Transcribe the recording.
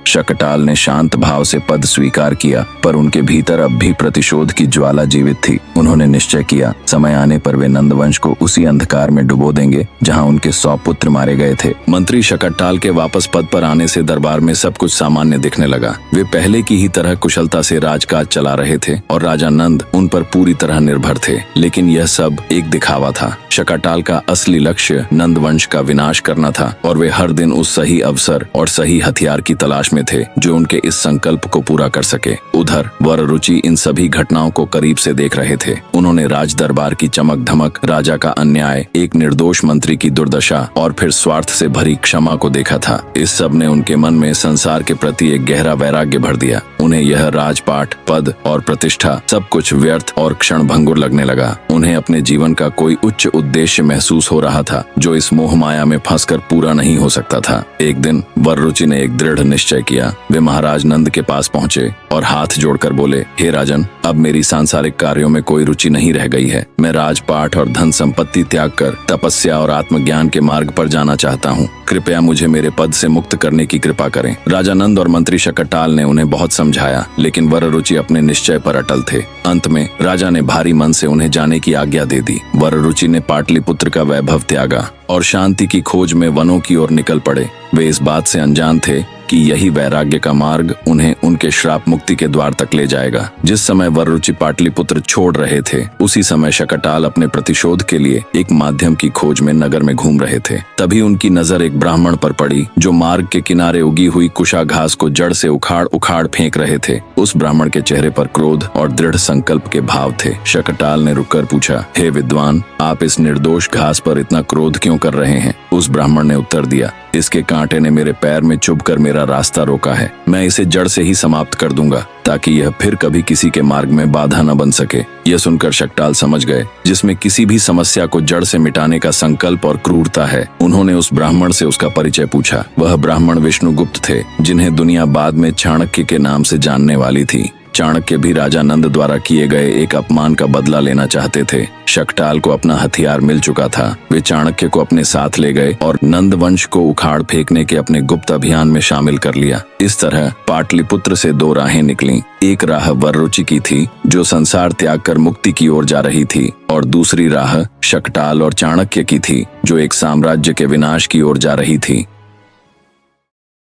शकटाल ने शांत भाव से पद स्वीकार किया, पर उनके भीतर अब भी प्रतिशोध की ज्वाला जीवित थी। उन्होंने निश्चय किया, समय आने पर वे नंदवंश को उसी अंधकार में डुबो देंगे जहां उनके 100 पुत्र मारे गए थे। मंत्री शकटाल के वापस पद पर आने से दरबार में सब कुछ सामान्य दिखने लगा। वे पहले की ही तरह कुशलता से राजकाज चला रहे थे और राजा नंद उन पर पूरी तरह निर्भर थे। लेकिन यह सब एक दिखावा था। शकटाल का असली लक्ष्य नंदवंश का विनाश करना था और वे हर दिन उस सही अवसर और सही हथियार की तलाश में थे जो उनके इस संकल्प को पूरा कर सके। उधर वररुचि इन सभी घटनाओं को करीब से देख रहे थे। उन्होंने राज दरबार की चमक धमक, राजा का अन्याय, एक निर्दोष मंत्री की दुर्दशा और फिर स्वार्थ से भरी क्षमा को देखा था। इस सब ने उनके मन में संसार के प्रति एक गहरा वैराग्य भर दिया। उन्हें यह राजपाट, पद और प्रतिष्ठा सब कुछ व्यर्थ और क्षणभंगुर लगने लगा। उन्हें अपने जीवन का कोई उच्च उद्देश्य महसूस हो रहा था जो इस मोह माया में फंसकर पूरा नहीं हो सकता था। एक दिन वररुचि ने एक दृढ़ निश्चय किया। वे महाराज नंद के पास पहुंचे और हाथ जोड़कर बोले, हे राजन, अब मेरी सांसारिक कार्यों में कोई रुचि नहीं रह गई है। मैं राजपाट और धन संपत्ति त्याग कर तपस्या और आत्मज्ञान के मार्ग पर जाना चाहता हूँ। कृपया मुझे मेरे पद से मुक्त करने की कृपा करें। राजा नंद और मंत्री शकटाल ने उन्हें बहुत समझाया, लेकिन वररुचि अपने निश्चय पर अटल थे। अंत में राजा ने भारी मन से उन्हें जाने की आज्ञा दे दी। वररुचि ने पाटलिपुत्र का वैभव त्यागा और शांति की खोज में वनों की ओर निकल पड़े। वे इस बात से अनजान थे कि यही वैराग्य का मार्ग उन्हें उनके श्राप मुक्ति के द्वार तक ले जाएगा। जिस समय वररुचि पाटलिपुत्र छोड़ रहे थे, उसी समय शकटाल अपने प्रतिशोध के लिए एक माध्यम की खोज में नगर में घूम रहे थे। तभी उनकी नजर एक ब्राह्मण पर पड़ी जो मार्ग के किनारे उगी हुई कुशा घास को जड़ से उखाड़ उखाड़ फेंक रहे थे। उस ब्राह्मण के चेहरे पर क्रोध और दृढ़ संकल्प के भाव थे। शकटाल ने रुककर पूछा, हे विद्वान, आप इस निर्दोष घास पर इतना क्रोध क्यों कर रहे हैं? उस ब्राह्मण ने उत्तर दिया, इसके कांटे ने मेरे पैर में चुभकर मेरा रास्ता रोका है। मैं इसे जड़ से ही समाप्त कर दूंगा ताकि यह फिर कभी किसी के मार्ग में बाधा न बन सके। यह सुनकर शकटाल समझ गए जिसमें किसी भी समस्या को जड़ से मिटाने का संकल्प और क्रूरता है। उन्होंने उस ब्राह्मण से उसका परिचय पूछा। वह ब्राह्मण विष्णुगुप्त थे, जिन्हें दुनिया बाद में चाणक्य के नाम से जानने वाली थी। चाणक्य भी राजा नंद द्वारा किए गए एक अपमान का बदला लेना चाहते थे। शकटाल को अपना हथियार मिल चुका था। वे चाणक्य को अपने साथ ले गए और नंद वंश को उखाड़ फेंकने के अपने गुप्त अभियान में शामिल कर लिया। इस तरह पाटलिपुत्र से दो राहें निकलीं। एक राह वररुचि की थी जो संसार त्याग कर मुक्ति की ओर जा रही थी, और दूसरी राह शकटाल और चाणक्य की थी जो एक साम्राज्य के विनाश की ओर जा रही थी।